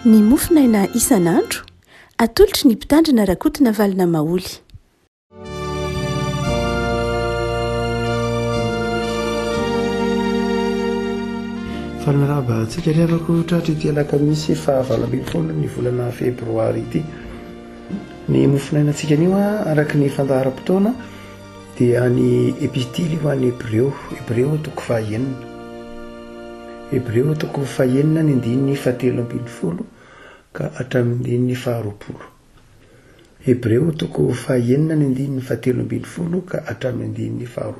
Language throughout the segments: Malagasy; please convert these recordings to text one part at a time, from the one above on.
ny mofinaina isan'andro atolotry ny mpitandrina rakotina valina maoly. Fanaraba antsika revako tratra ity alakamisy fa 20 ny volana febroary ity. Ny mofinaina antsika anio araka ny fandaharam-potoana dia ny epistily ho an'ny Hébreo toko fahaenina. Hébreo toko fahaenina ny andininy 7:20 ka hatramin'ny 20. Hébreo toko fahaenina ny andininy 7:20 ka hatramin'ny 20.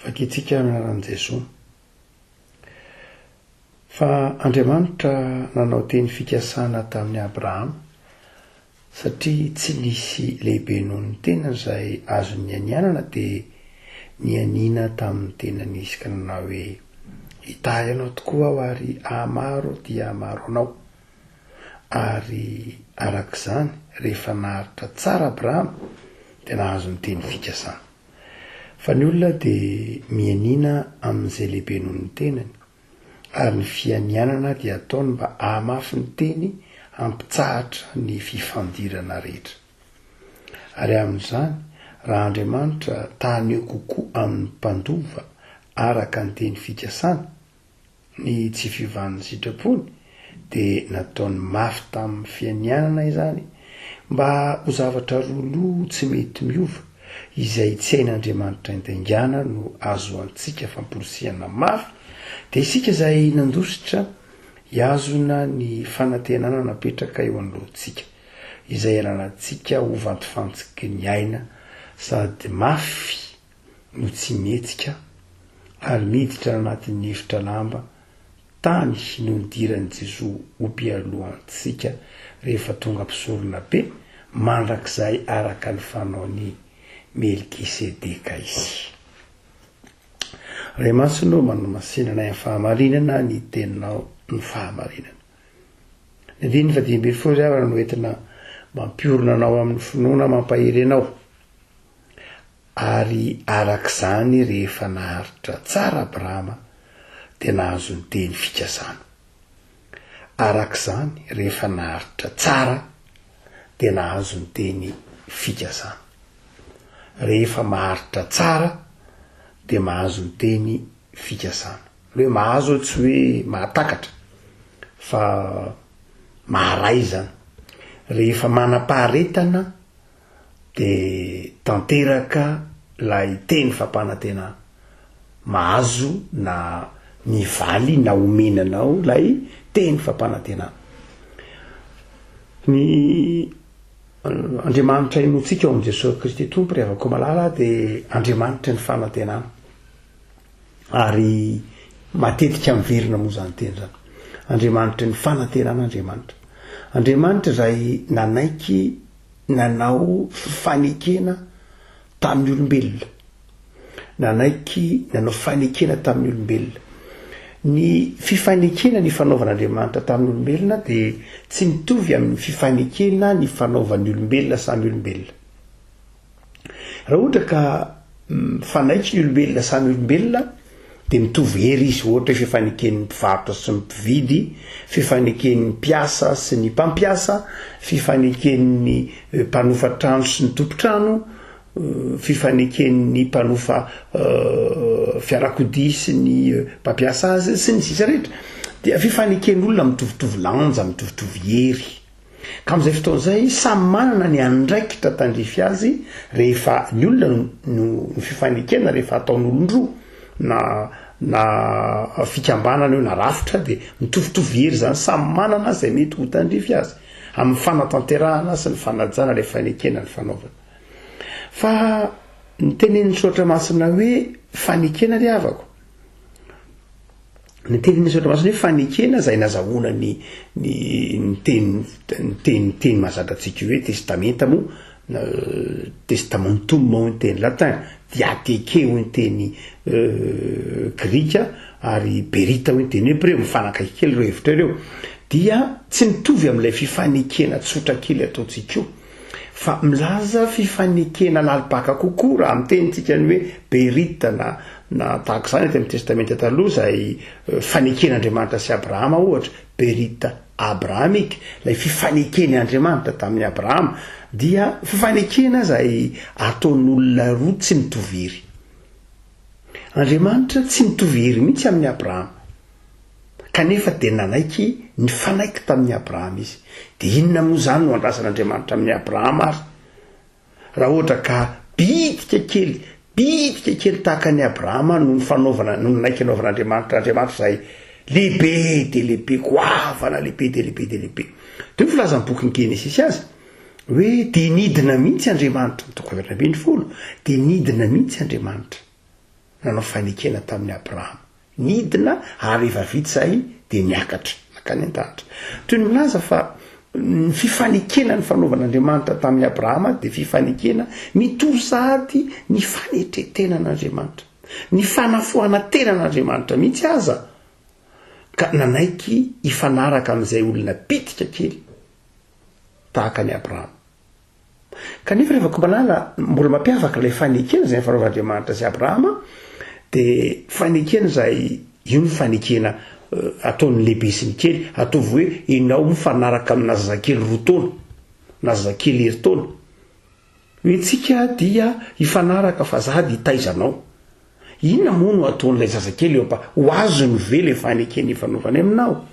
Fakitsika anaran'i Jesosy. Fa Andriamanitra nanao teny fikasana tamin'ny Abrahama satria tsy nisy lehibe noho ny tena izay azony anianana dia nianina tamin'ny tenany izy ka nanao hoe hitahy anao tokoa aho ary amaro dia amaro anao. Ary arak'izany rehefa naharitra tsara Abrahama dia nahazo ny teny fikasana. Fa ny olona dia mianina amin'izay lehibe noho ny tenany ary ny fianianana dia ataony mba hamafy ny teny hampitsahatra ny fifandirana rehetra. Ary amin'izany raha Andriamanitra tany eo kokoa amin'ny mpandova araka ny teny fikasana ny tsy fivan'ny sitrapony dia nataony mafy tamin'ny fianianana izany mba ho zavatra roaloha tsy mety miova izay tsy hain'Andriamanitra intaingana no azo antsika famporosiana mafy dia isika izay nandositra hiazona ny fanantenana napetraka eo anoloantsika izay ilanantsika ho vantofantsiky ny aina sady mafy no tsy mihetsika ary miditra anatin'ny efitra lamba tany no nidiran'i Jesosy ho mpialohantsika rehefa tonga mpisorona be mandrakizay araka ny fanaony Melkisedeka izy. Ray masino manomasinana ny fahamarinana ny teninao ny fahamarinana. Ny andininy 10 zavatra no entina mampiorona anao amin'ny finoana mampahery anao. Ary arak'izany rehefa naharitra tsara Abrahama dia nahazo ny teny fikasana. Arak'izany rehefa naharitra tsara dia nahazo ny teny fikasana. Rehefa maharitra tsara dia mahazo ny teny fikasana. Hoe mahazo tsy hoe mahatakatra fa maharay zany. Rehefa manam-paharetana dia tanteraka lay teny fampanantenana. Mahazo na mivaly na omenanao lay teny fampanantenana. Ny Andriamanitra inotsika ao amin'i Jesosy Kristy Tompo rehefa ko malala dia Andriamanitra ny fanantenana. Ary matetika miverina moa zany teny zany. Andriamanitra ny fanantenana Andriamanitra. Andriamanitra izay nanaiky nanao fifanekena tamin'ny olombelona. Nanao fanekena tamin'ny olombelona. Ny fifanekena ny fanaovan'Andriamanitra tamin'ny olombelona dia tsy mitovy amin'ny fifanekena ny fanaovan'ny olombelona samy olombelona. Raha ohatra ka fanaiky ny olombelona samy olombelona dia mitovy hery izy ohatra fifaneken'ny mpivarotra sy ny mpividy, fifaneken'ny mpiasa sy ny mpampiasa, fifaneken'ny mpanofa trano sy ny tompotrano, fifaneken'ny mpanofa fiarakodia sy ny mpampiasa azy sy ny sisa rehetra dia fifaneken'olona mitovitovy lanja, mitovitovy hery. Ka amin'izay fotoan'izay samy manana ny andraikitra tandrify azy rehefa ny olona no fifanekena rehefa ataon'olon-droa na fikambanana eo na rafitra dia mitovitovy hery zany samy manana izay mety ho tandrify azy amin'ny fanatanterahana sy ny fanajana ilay fanekena ny fanaovana. Fa ny tenenin'ny Saotra Masina hoe fanekena ry havako. Ny tenenin'ny Saotra Masina hoe fanekena izay nazahoana ny teny mahazatra antsika hoe testamenta moa testamentum moa ny teny latin, diateke ho ny teny grika ary berita ho ny teny hebreo, mifanakaiky kely ireo hevitra ireo. Dia tsy mitovy amin'ilay fifanekena tsotra kely ataontsika io. Fa milaza fifanekena lalipaka kokoa raha amin'ny tenintsika ny hoe berita na tahaka izany ty amin'ny testamenta taloha zay faneken'Andriamanitra sy Abrahama ohatra berita abrahamika lay fifanekeny Andriamanitra tamin'ny Abrahama dia fifanekena zay ataon'olona roa tsy mitovy hery. Andriamanitra tsy mitovy hery mihitsy amin'ny Abrahama kanefa dia nanaiky ny fanaiky tamin'ny Abrahama izy. Dia inona moa zany no andrasan'Andriamanitra amin'ny Abrahama ary raha ohatra ka bitika kely tahaka ny Abrahama no nanaiky anaovan'Andriamanitra zay lehibe de lehibe goavana lehibe de lehibe. Teo filazan'ny bokin'ny Genesisy azy hoe dia nidina mihitsy Andriamanitra dia nidina mihitsy Andriamanitra nanao fanekena tamin'ny Abrahama. Nidina ary efa vita zay dia niakatra nakany an-danitra. Toy ny milaza fa ny fifanekena ny fanaovan'Andriamanitra tamin'ny Abrahama dia fifanekena mitory sahady ny fanetretenan'Andriamanitra, ny fanafoana tenan'Andriamanitra mihitsy aza ka nanaiky ifanaraka amin'izay olona bitika kely tahaka ny Abrahama. Kanefa rehefa komanala mbola mampiavaka ilay fanekena zay fanaovan'Andriamanitra sy Abrahama dia fanekena zay io ny fanekena ataon'ny lehibe sy ny kely, ataovy hoe ianao mifanaraka amina zazakely roa taona na zazakely herintaona hoe tsika dia ifanaraka fa zady hitaizanao. Inona moa no ataon'ilay zazakely eo ho azony ve le fanekena ifanaovany aminao,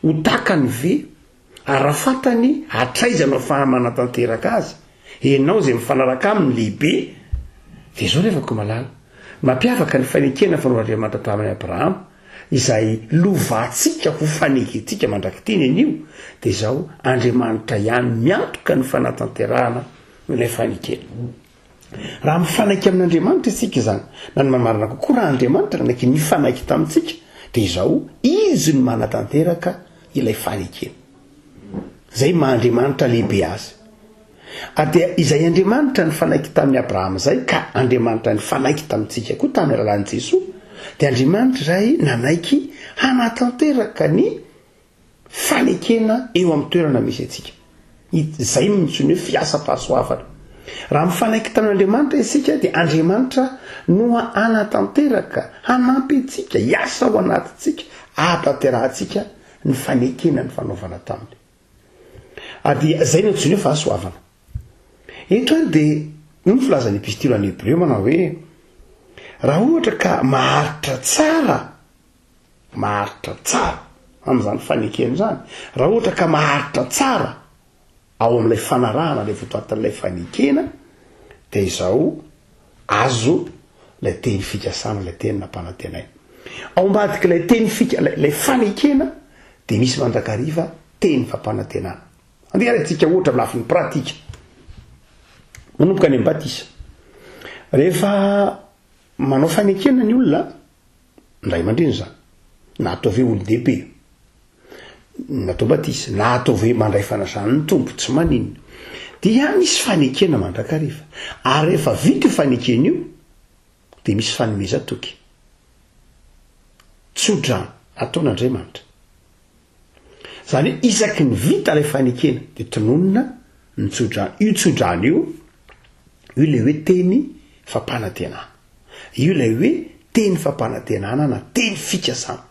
ho takany ve, arafatany hatraizanao fa manatanteraka azy ianao zay mifanaraka amin'ny lehibe. Dia zao rehefa komalala mampiavaka ny fanekena fanaovan'Andriamanitra tamin'ny Abrahama izay lovatsika ho fanekentsika mandrakiteny an'io dia zao Andriamanitra ihany miantoka ny fanatanterahana ilay fanekena. Raha mifanaiky amin'Andriamanitra isika izany na ny mamarina kokoa raha Andriamanitra nanaiky nifanaiky tamintsika dia izao izy no manatanteraka ilay fanekena zay maha-Andriamanitra lehibe azy. Dia izay Andriamanitra ny fanaiky tamin'ny Abrahama zay ka Andriamanitra ny fanaiky tamintsika koa tamin'ny alalan'i Jesoa dia Andriamanitra zay nanaiky hanatanteraka ny fanekena eo amin'ny toerana misy atsika. Izay mitsony hoe fiasa-pahasoavana. Raha mifanaiky tamin'Andriamanitra isika dia Andriamanitra no hanatanteraka hanampy antsika hiasa ao anatintsika hahatanterahantsika ny fanekena ny fanaovana taminy. Dia zay no mitsony hoe fahasoavana. Eto dia no filazan'ny epistily any Hébreu manao hoe raha ohatra ka maharitra tsara amin'izany fanekena zany, raha ohatra ka maharitra tsara ao amin'ilay fanarahana ilay votoatin'ilay fanekena dia izao azo ilay teny fikasana ilay teny nampanantenaina. Ao ambadika ilay teny ilay fanekena dia misy mandrakariva teny fampanantenana. Andeha raintsika ohatra amin'ny lafiny pratika. Manomboka any am-batisa. Rehefa manao fanekena ny olona ndray mandreny zany, na atao ve olon-dehibe, na atao batisa, na atao ve mandray fanasany tompo tsy maninona, dia misy fanekena mandrakariva. Ary rehefa vita io fanekena io dia misy fanomeza toky. Tsodrano ataon'Andriamanitra. Zany hoe isaky ny vita ilay fanekena dia tononona ny tsodrano. Io tsodrano io ilay hoe teny fampanantenana. Io ilay hoe teny fampanantenana na teny fikasana.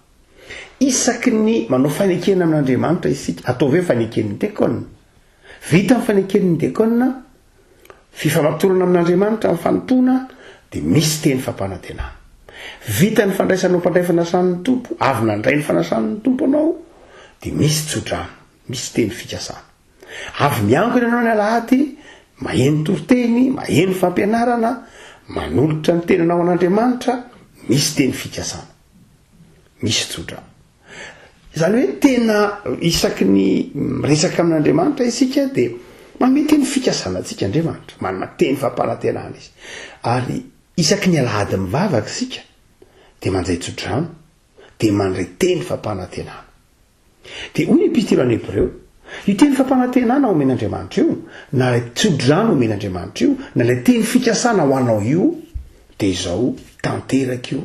Isaky ny manao fanekena amin'Andriamanitra isika, atao hoe faneken'ny diakona. Vita amin'ny faneken'ny diakona, fifamatorana amin'Andriamanitra amin'ny fanontona dia misy teny fampanantenana. Vita ny fandraisanao mpandray fanasan'ny tompo, avy nandray ny fanasan'ny tompo anao dia misy tsodrano, misy teny fikasana. Avy miankina ianao ny alahady, maheno toroteny, maheno fampianarana, manolotra ny tenanao an'Andriamanitra, misy teny fikasana, misy tsodrano. Zany hoe tena isaky ny resaka amin'Andriamanitra isika dia manome teny fikasana antsika Andriamanitra, manana teny fampanantenana izy. Ary isaky ny alahady mivavaka isika dia mandray tsodrano, dia mandray teny fampanantenana. Dia hoy ny epistily any Hébreu, io teny fampanantenana omen'Andriamanitra io, na ilay tsodrano omen'Andriamanitra io, na ilay teny fikasana ho anao io, dia izao tanteraka io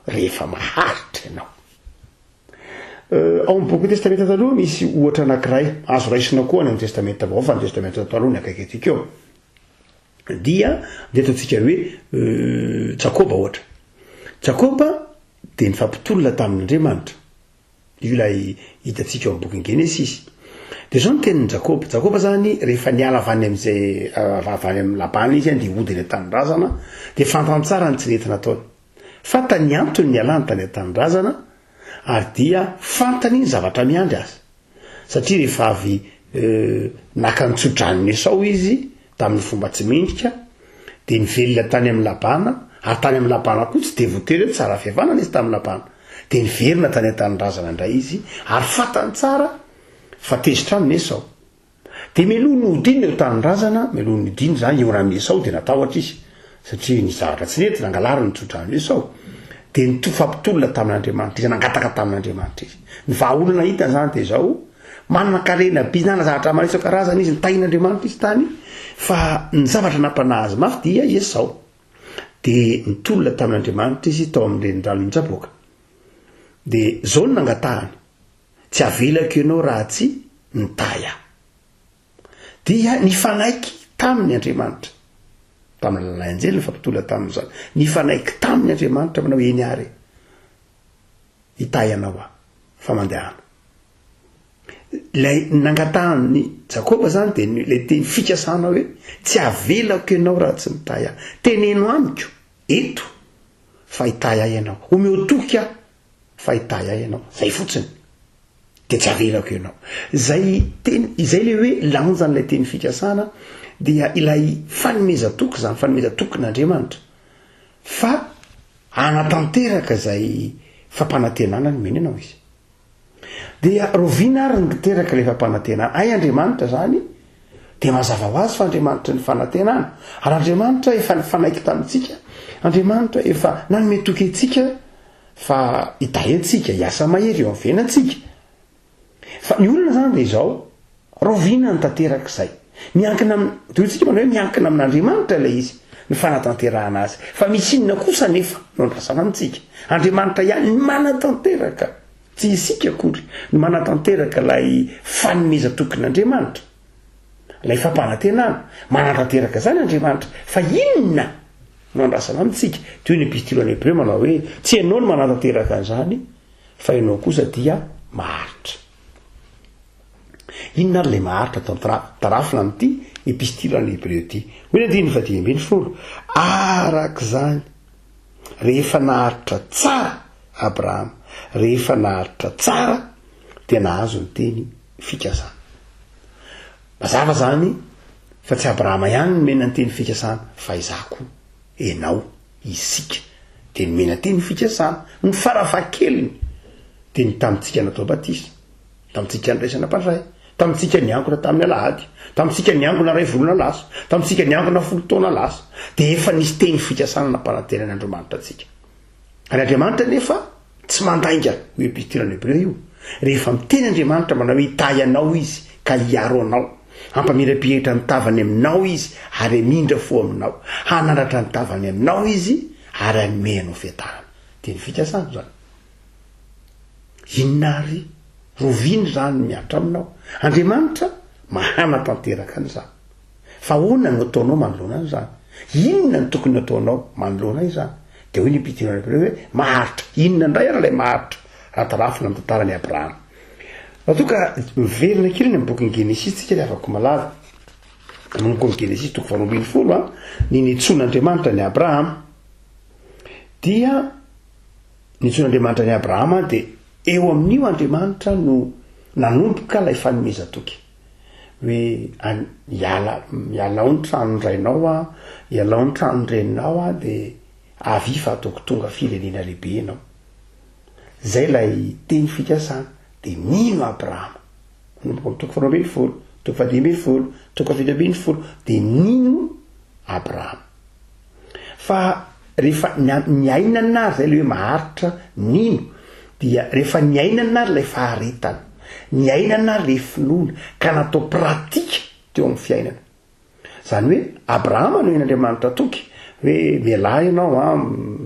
rehefa maharitra ianao. Ao amin'ny boky testamenta taloha misy ohatra anankiray azo raisina koa ny amin'ny testamenta vaovao fa ny testamenta taloha ny akaiky atsika eo dia ataontsika hoe Jakoba ohatra. Jakoba dia nifampitolona tamin'Andriamanitra. Io ilay hitantsika eo amin'ny boky Genesisy. Dia zao ny tenin'ny Jakoba zany rehefa niala avany amin'izay avany amin'ny Labana izy dia hodiny an-tanindrazana dia fantany tsara ny tsy nety nataony. Fantany ny antony nialany tany an-tanindrazana ary dia fantany ny zavatra miandry azy. Satria rehefa avy naka nitsodran'ny Esau izy tamin'ny fomba tsy mendrika dia nivelona tany amin'ny Labana ary tany amin'ny Labana koa tsy dia voatery hoe tsara fihavanana izy tamin'ny Labana dia niverina tany an-tanindrazana indray izy ary fantany tsara fa tezitra aminy Esau. Dia meloha ny hodiny eo tanindrazana, meloha ny hodiny zany eo amin'ny Esau dia natahotra izy satria ny zavatra tsy nety nangalary nitsodran'ny Esau. Dia nifampitolona tamin'Andriamanitra izy, nangataka tamin'Andriamanitra izy. Ny vahaolana hitany zany dia zao manana karena bizinana zavatra maro isan-karazany izy nitahin'Andriamanitra izy tany fa ny zavatra nampanahy azy mafy dia Esau. Dia nitolona tamin'Andriamanitra izy tao amin'ireny ralon-tsaboaka. Dia zao ny nangatahany. Tsy avelako ianao raha tsy nitahy aho. Dia nifanaiky tamin'ny Andriamanitra. Tamin'ny lalàna anjely nifampitolona tamin'izany. Nifanaiky tamin'ny Andriamanitra manao eny ary. Hitahy anao aho fa mandehana. Ilay nangatahany Jakoba zany dia ilay teny fikasana hoe tsy avelako ianao raha tsy nitahy aho. Teneno amiko eto fa hitahy ahy ianao. Omeo toky aho fa hitahy ahy ianao. Zay fotsiny. Dia tsy avelako ianao. Izay le hoe lanjan'ilay teny fikasana dia ilay fanomezatoky zany, fanomezatokin'Andriamanitra fa anatanteraka izay fampanantenana ny meny anao izy. Dia roviana ary niteraka ilay fampanantenana. Ay Andriamanitra zany dia mazava ho azy fa Andriamanitra ny fanantenana. Ary Andriamanitra efa nifanaiky tamintsika. Andriamanitra efa nanome toky antsika fa hitahy antsika, hiasa mahery eo amin'ny fiainantsika. Fa ny olona zany dia izao roviana ny tanteraka izay. Miankina tointsika manao hoe miankina amin'Andriamanitra ilay izy ny fanatanterahana azy. Fa misy inona kosa nefa no andrasana amintsika. Andriamanitra ihany ny manatanteraka. Tsy isika akory ny manatanteraka ilay fanomezatokin'Andriamanitra. Ilay fampanantenana manatanteraka zany Andriamanitra. Fa inona no andrasana amintsika? Toy ny epistily any Hébreu manao hoe tsy ianao no manatanteraka an'izany fa ianao kosa dia maharitra. Inona ary ilay maharitra tarafina amin'ity epistily any Hébreu ity. Hoe ny 10:20 araka izany rehefa naharitra tsara Abrahama, rehefa naharitra tsara dia nahazo ny teny fikasana. Mazava zany fa tsy Abrahama ihany no mena ny teny fikasana fa izaho koa, ianao, isika dia nomena teny fikasana. Ny farafahakeliny dia ny tamintsika natao batisa, tamintsika niraisana mpandray, tamintsika niangona tamin'ny alahady, tamintsika niangona ray volona lasa, tamintsika niangona 10 taona lasa, dia efa nisy teny fikasana nampanantenan'Andriamanitra antsika. Ary Andriamanitra nefa tsy mandainga ho epistily any Hébreu io. Rehefa miteny Andriamanitra manao hoe hitahy anao izy ka hiaro anao, hampamirapihitra ny tavany aminao izy ary hamindra fo aminao, hanandratra ny tavany aminao izy ary hanome anao fiatahana. Teny fikasana zany. Inona ary roviany zany miatra aminao. Andriamanitra mahana tanteraka an'izany. Fa ahoana no ataonao manoloana an'izany? Inona no tokony ataonao manoloana izany? Dia hoy ny epistily any Hébreu hoe maharitra. Inona indray ary ilay maharitra raha tarafina amin'ny tantaran'i Abrahama. Toka miverina kely ny boky Genesisy tsika dia afaka malaza. Amin'ny boky Genesisy 12 ny nitson'Andriamanitra ny Abrahama dia nitson'Andriamanitra ny Abrahama dia eo amin'io Andriamanitra no nanomboka ilay fanomezatoky. Hoe ialao ny tranony rainao ialao ny tranony reninao dia avy fa ataoko tonga firenena lehibe ianao. Zay ilay teny fikasana. Dia nino Abrahama? Toko 12, toko 10, toko 7, dia nino Abrahama? Fa rehefa niaina an'ary zay le hoe maharitra nino, dia rehefa niaina an'ary ilay faharetana, niaina an'ary ilay finoana ka natao pratika teo amin'ny fiainana. Zany hoe Abrahama no en'Andriamanitra toky hoe mialahy ianao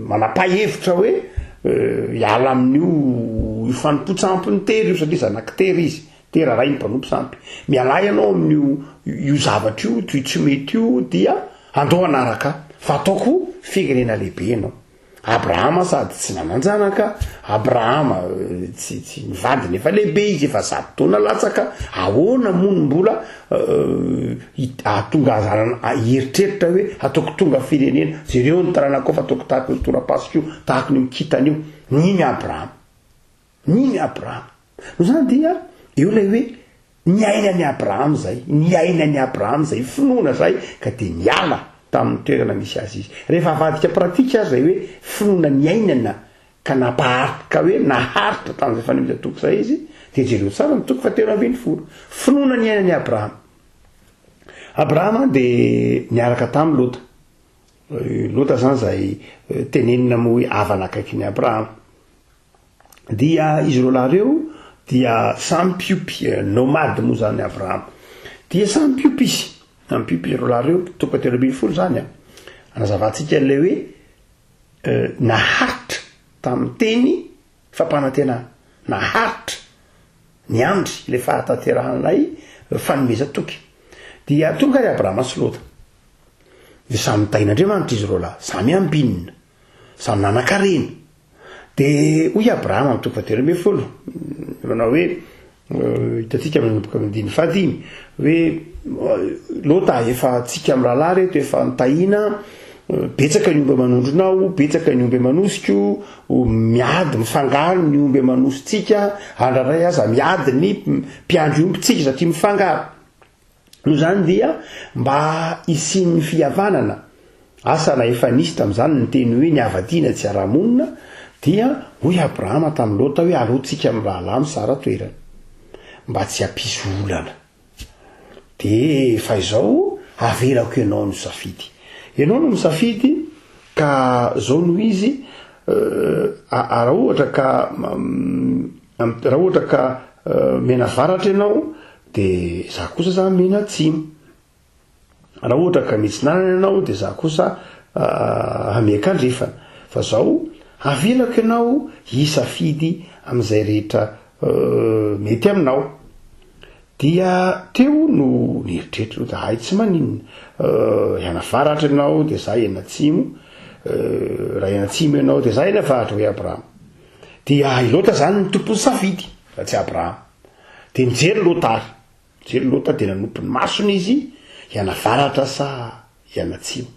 manapa-hevitra hoe hiala amin'io ifanompo-tsampy ny tery io satria zanak'tery izy, tera ray ny mpanompo sampy. Mialahy ianao amin'io zavatra io tsy mety io dia andao anaraka fa ataoko firenena lehibe ianao. Abrahama sady tsy nananjanaka, Abrahama tsy nivadiny efa lehibe izy efa 100 taona latsaka, ahoana mono mbola atonga azarana eritreritra hoe ataoko tonga firenena, jereo ny taranako fa ataoko tahaka ny torapasika io, tahaka ny mikitana io. Niny Abrahama no zany dia eo lay hoe niainany Abrahama zay finoana zay ka de niala tamin'ny toerana misy azy izy. Rehefa avadika pratika azy zay hoe finoana niainana ka napaharitra hoe naharitra tamin'izay fanomeza toko zay izy, de jereo tsara ny toko fa 20 finoana niainany Abrahama de niaraka tamin'ny Lota zany zay tenenina mo hoe avana akaiky Abrahama. Dia izy roa lareo dia samy piopy nomade moa zany Abrahama, dia samy piopy izy roa lareo toko 20 zany anazavantsika le hoe naharitra tamin'ny teny fampanantenana, naharitra niandry le fahatanteranay fanomeza toky. Dia tonga ry Abrahama sy Lota de samy tain'Andriamanitra izy roa lahy, samy ambinina, samy nanan-karena. De hoy Abrahama amin'ny toko 20 manao hoe hitatsika manomboka amin'ny 15 hoe Lota efa tsika amin'ny rahalahy reto efa nitahina, betsaka ny omby manondronao, betsaka ny omby manosiko, miady mifangaro ny omby manositsika, andraray aza miady ny mpiandry ombitsika satria mifangaro. No zany dia mba isin'ny fihavanana, asana efa nisy tamin'izany ny teny hoe niavadiana tsy ara-monina, dia hoy Abrahama tamin'ny Lota hoe alotsika amin'ny rahalahy misara toerana mba tsy hampisy olana. De fa izao avelako ianao no safidy. Ianao no misafidy ka zao no izy raha ohatra ka mena varatra ianao de za kosa za mena atsimo. Raha ohatra ka mitsinanana ianao de za kosa hamekandrefana. Fa zao avelako ianao hisafidy amin'izay rehetra mety aminao. Dia teo no nieritreritra da hay tsy maninona, ianavaratra ianao de za ianatsimo, raha ianatsimo ianao de za ianavaratra hoe Abrahama. Dia Lota zany ny tompony safidy fa tsy Abrahama. De nijery Lota de nanompo ny masony izy ianavaratra sa ianatsimo.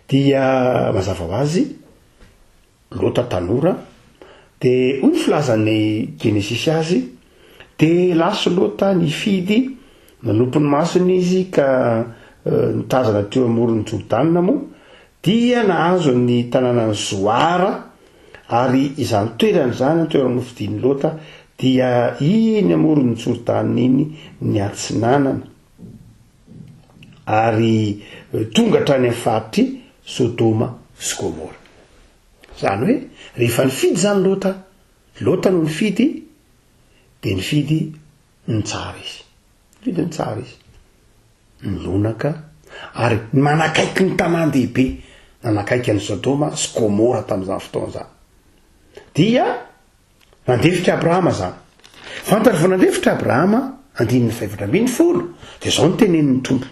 Dia mazava ho azy Lota tanora, de hoy ny filazan'ny Genesis azy, de lasy Lota nifidy, nanompo ny masony izy ka nitazana teo amoron'ny Jordanina moa, dia nahazo ny tanànan'ny Zoara, ary izany toerana zany toerana nofidian'ny Lota dia iny amoron'ny Jordanina iny niatsinanana, ary tonga hatrany amin'ny faritry Sodoma sy Gomora. Zany hoe rehefa nifidy zany Lota no nifidy, de nifidy ny tsara izy, nilonaka, ary manakaiky ny tanan-dehibe, nanakaiky an'ny Sodoma sy Gomora tamin'izany fotoana zany. Dia nandefitra Abrahama zany. Fantary vao nandefitra Abrahama 540 de zao ny tenenin'ny tompo.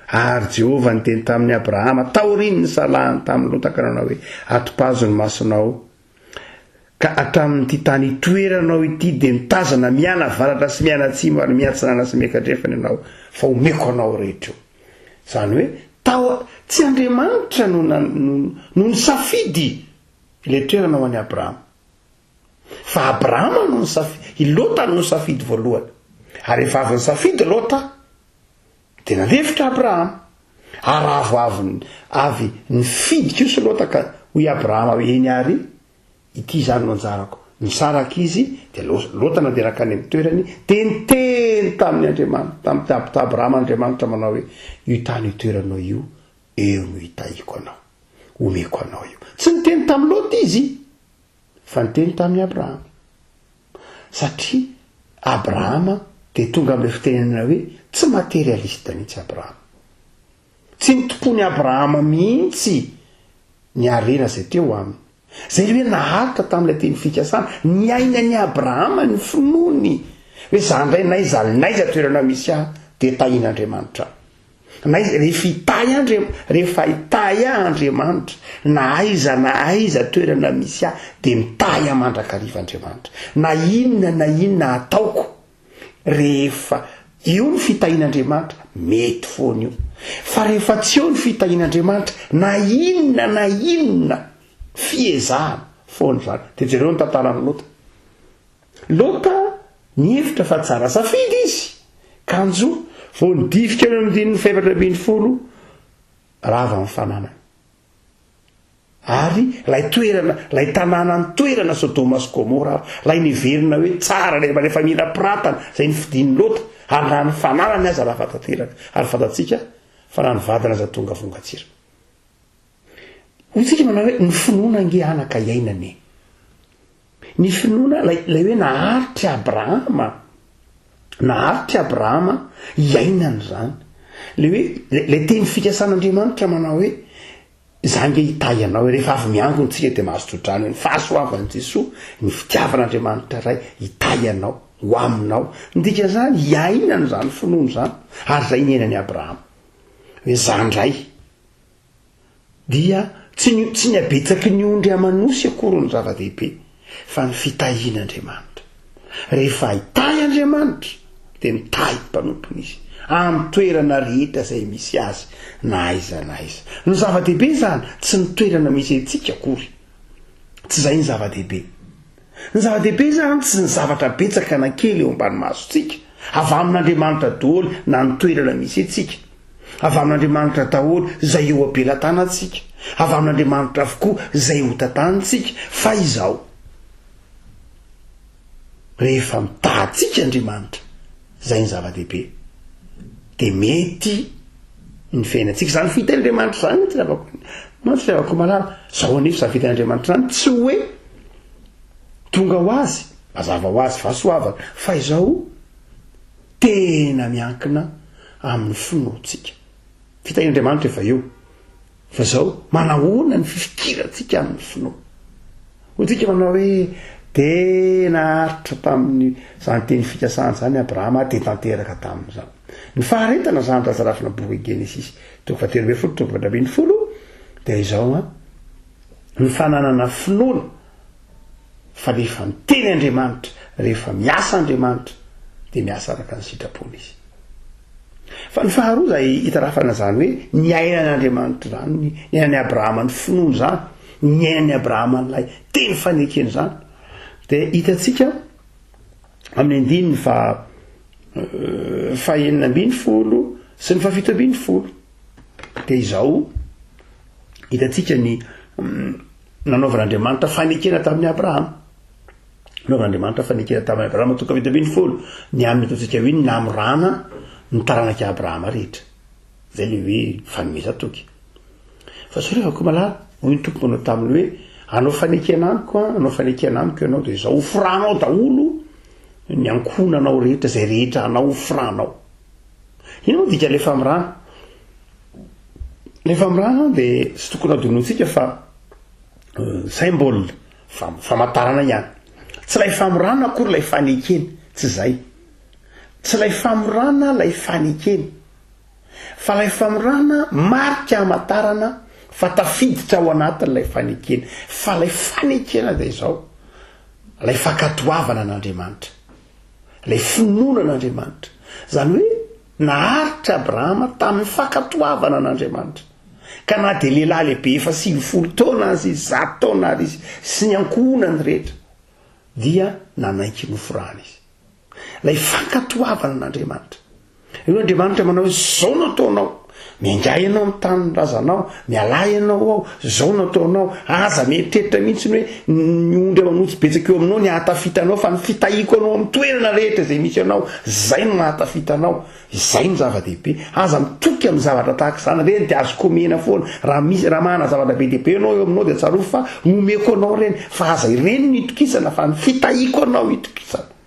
Ary Jehovah niteny tamin'ny Abrahama taoriny ny salahany tamin'ny Lota ka nanao hoe atopazo ny masonao ka hatramin'ity tany itoeranao ity de mitazana miana varatra sy miana atsimo ary miatsinana sy miekandrefana ianao fa omeko anao rehetra. Zany hoe tsy Andriamanitra no nisafidy ile toerana ho an'i Abrahama, fa Abrahama no nisafidy, Lota no nisafidy voalohany. Ary rehefa avy nisafidy Lota de nandefitra Abrahama, ary avy nifidika io sy Lota ka hoy Abrahama hoe eny ary ity zany no anjarako. Nisaraka izy de Lota nanderaka any amin'ny toerany de niteny tamin'ny Andriamanitra, tamin'ny Abrahama Andriamanitra manao hoe io tany itoeranao io eo no hitahiko anao, omeko anao io. Tsy niteny tamin'ny Lota izy fa niteny tamin'ny Abrahama, satria Abrahama de tonga amin'ny fitenenana hoe tsy materialista mihitsy Abrahama, tsy nitompony Abrahama mihitsy ny arena zay teo aminy, zay hoe naharitra tamin'ilay teny fikasana, niainany Abrahama ny finoany hoe za ndray naiza toerana misy ahy de tahin'Andriamanitra. na rehefa itay Andriamanitra na aiza toerana misy de mitay mandrak'ariv'Andriamanitra na inona ataoko rehefa io ny fitahian'Andriamanitra mety foana io fa rehefa tsy eo ny fitahian'Andriamanitra na inona fiezahana foana zany de jereo ny tantarany Lota nihevitra fa tsara safidy izy kanjo vao nidifika eo amin'ny 720 rava amin'ny fananana ary lay tanàna ny toerana Sodoma sy Gomora lay niverina hoe tsara rehefa mila piratana zay nifidiny Lota ary raha ny fananany aza raha fatateraka ary fatatsika fa raha ny vadana aza tonga vongatsira hotsika manao hoe ny finoana nge anaka iainany ny finoana lay hoe naharitry Abrahama iainany zany le hoe le teny fikasan'Andriamanitra manao hoe zange hitay anao rehefa avy miangony tsika de mahazotodrano hoe ny fahasoavan'i Jesosy ny fitiavan'Andriamanitra ray hitay anao ho aminao ndika zany iainany zany finoana zany ary zay niainany Abrahama hoe zandray dia tsy ny abetsaky ny ondry amanosy akory ny zava-dehibe fa ny fitahian'Andriamanitra rehefa hitay Andriamanitra de mitahy mpanompony izy amin'ny toerana rehetra zay misy azy na aiza ny zava-dehibe zany tsy ny toerana misy antsika akory tsy zay ny zava-dehibe zany tsy ny zavatra betsaka na kely eo ambany masotsika avy amin'Andriamanitra daholo na ny toerana misy antsika avy amin'Andriamanitra daholo zay eo abelantanantsika avy amin'Andriamanitra avokoa zay ho tantanitsika fa izao rehefa mitahantsika Andriamanitra zay ny zava-dehibe de mety ny fiainantsika zany fitahian'Andriamanitra zany tsy lavako malala zao anefa zany fitahian'Andriamanitra zany tsy hoe tonga ho azy mazava ho azy fahasoavana fa izao tena miankina amin'ny finoantsika fitahian'Andriamanitra efa eo fa zao manahoana ny fifikirantsika amin'ny finoana hotsika manao hoe tena aritra tamin'ny zany teny fikasana zany Abrahama de tanteraka tamin'izany ny faharetana zany razarafina boky Genesis 3:20 de izao ny fananana finoana fa rehefa miteny Andriamanitra rehefa miasa Andriamanitra de miasa araka ny sitrapony izy fa ny faharoa zay hitarafana zany hoe ny ainan'Andriamanitra zany ny ainan'ny Abrahama ny finoana zany ny ainan'ny Abrahama n'lay teny fanekeny zany de hitatsika amin'ny andininy fa 9:10 sy ny 7:10 de izao hitatsika ny nanaovan'Andriamanitra fanekena tamin'ny Abrahama nanaovan'Andriamanitra fanekena tamin'ny Abrahama 7:10 ny amin'ny ataontsika hoe namorana ny taranaka Abrahama rehetra zay le hoe fanomeza toky fa so rehefa ko malala hoy ny tompo manao taminy hoe anao fanekena amiko ianao de izao ofranao daholo ny ankonanao rehetra zay rehetra anao ofranao ino moa dika lefa mirana de sy tokony adonontsika fa symbole famatarana ihany tsy lay famorana akory lay fanekeny tsy zay tsy lay famorana lay fanekeny fa lay famorana marika amatarana fa tafiditra ao anatin'lay fanekena fa lay fanekena de izao lay fakatoavana an'Andriamanitra lay finoana an'Andriamanitra zany hoe naharitra Abrahama tamin'ny fakatoavana an'Andriamanitra ka na de lehilahy lehibe efa 90 taona azy 100 taona ary izy sy ny ankohonany rehetra dia nanaiky nofrany izy lay fakatoavana an'Andriamanitra io Andriamanitra manao hoe zao nataonao miangay ianao amin'ny tany razanao mialay ianao ao zao nataonao aza mieritreritra mihitsy hoe ny ondry amanotsy betsaka eo aminao ny ahatafitanao fa ny fitahiko anao amin'ny toerana rehetra zay misy anao zay no mahatafitanao zay ny zava-dehibe aza mitoky amin'ny zavatra tahaka izany reny de azo komena foana raha mahana zavatra be dehibe anao eo aminao de tsarofo fa omeko anao reny fa aza ireny no hitokisana fa ny fitahiko anao hitokisana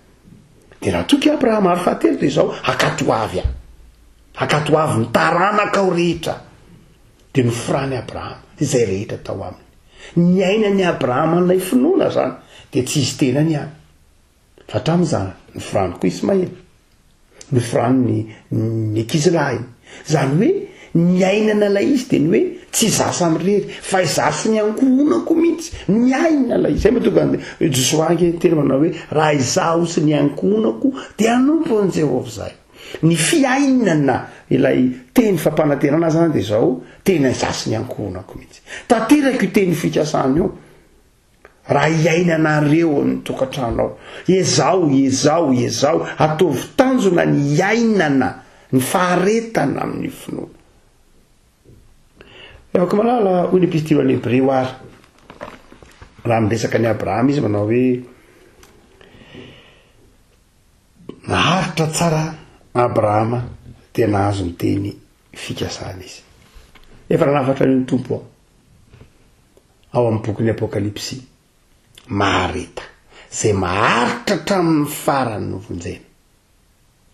de raha toky Abrahama ary fahatelo de izao akatoavy ny taranaka ao rehetra de nofrany Abrahama izay rehetra tao aminy ny ainan'ny Abrahama n'lay finoana zany de tsy izy tena ny any fa hatramin'izany nofrany koa Ismaely nofrany ny ankizilahy zany hoe miainana lay izy de ny hoe tsy zasa amrery fa izasy ny ankonako mihitsy miaina lay izy zay matonga josoangy tena manao hoe raha izaho sy ny ankonako de anompo an Jehovah zay ny fiainana ilay teny fampanantenana zany de zao tena izasy ny ankonako mihitsy tanteraka io teny fikasana io raha iainanareo amin'ny tokantranao ezao ataovy tanjona ny iainana ny faharetana amin'ny finoana afaka malala hoy ny epistily any Hebreo ary raha miresaka ny Abrahama izy manao hoe naharitra tsara Abrahama dia nahazo ny teny fikasana izy efa nanafatra ny tompo ao amin'ny boky ny Apokalipsy mahareta zay maharitra hatramin'ny farany novonjena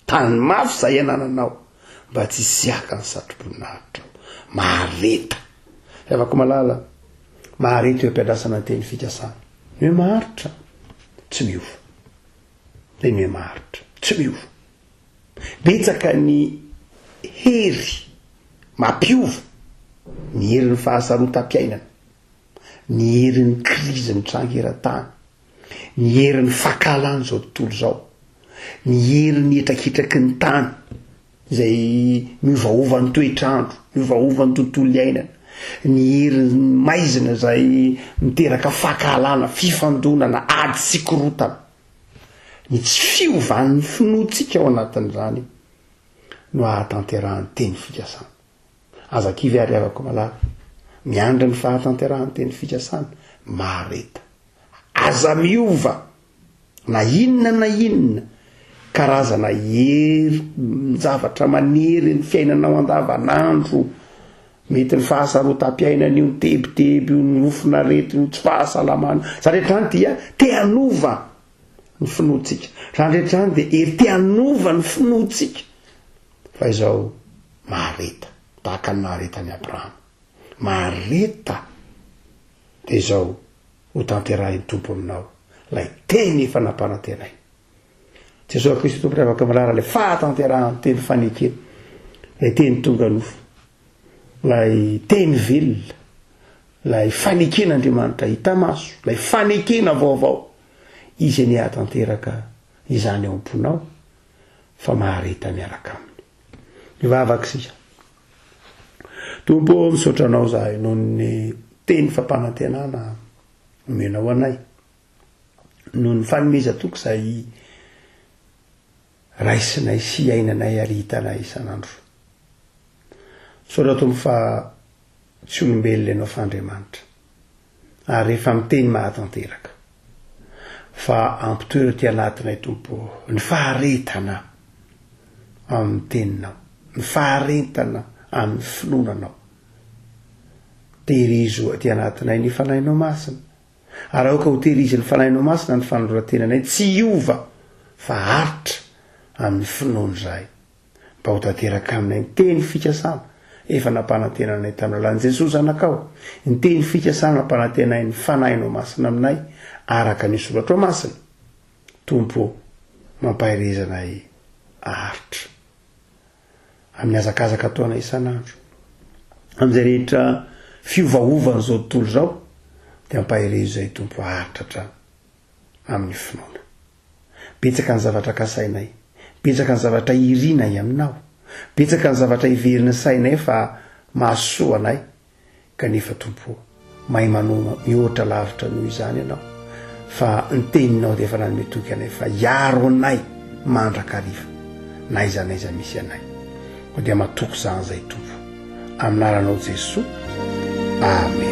tany mafy zay anananao mba tsy siaka ny satroboninahitra mahareta afaka malala mahareta eo ampiadrasana ny teny fikasana ny hoe maharitra tsy miova de ny hoe maharitra tsy miova betsaka ny hery mampiova ny herin'ny fahasarotam-piainana ny herin'ny krizy ny trangeran-tany ny herin'ny fakalany zao tontolo zao ny herin'ny etrakitraky ny tany zay miovaova ny toetrandro miovaova ny tontolo iainana ny herin'ny maizina zay miteraka fakalana fifandonana ady sy korotana ny tsy fiovan'ny finoantsika ao anatin'izany no ahatanterahany teny fikasana aza kivy ary avako malala miandra ny fahatanterahany teny fikasana mahareta aza miova na inona karazana hery zavatra manery ny fiainanao andavanandro mety ny fahasarotam-piainana io ny tebiteby io ny ofinarety io tsy fahasalamana zarehetrany dia te hanova ny finoantsika rahandrehetrany dia ery te hanova ny finoantsika fa izao mahareta tahaka ny mahareta ny Abrahama mahareta dia izao ho tanterahiny tompo aminao lay teny efa nampanantenay Jesosy Kristy tompo afaka malara lay fahatanterahany teny fanekena lay teny tonga nofo lay teny velona lay fanekena Andriamanitra hita maso lay fanekena vaovao izy ny ahatanteraka izany ao am-ponao fa mahareta miaraka aminy mivavaka sika tompo misaotranao zahay noho ny teny fampanantenana omenao anay noho ny fanomezan-toko zay raisinay sy ainanay ary hitanay isan'andro saotra tompo fa tsy olombelona ianao fa Andriamanitra ary rehefa miteny mahatanteraka fa ampitoera ty anatinay tompo ny faharetana amin'ny teninao ny faharetana amin'ny finoananao terizo ty anatinay ny fanahinao masina ary aoka ho terizy ny fanahinao masina ny fanoratenanay tsy iova fa haritra amin'ny finoany zay mba ho tanteraka aminay ny teny fikasana efa nampanantenanay tamin'ny alalan'i Jesosy zanakao ny teny fikasana nampanantenay ny fanahinao masina aminay araka ny soratra masina tompo mampaherezanay haritra amin'ny azakazaka ataonay isan'andro amin'izay rehetra fiovaovany zao tontolo zao dia mampaherezo zay tompo haritra hatrany amin'ny finoana betsaka ny zavatra kasainay betsaka ny zavatra irinay aminao betsaka ny zavatra iveriny sainay fa mahasoanay kanefa tompo mahay manoma mihoatra lavitra noho izany ianao fa ny teninao dia efa nanome toky anay fa iaro anay mandrakariva na iza misy anay ko dia matoko zany zay tompo aminaranao Jesosy amen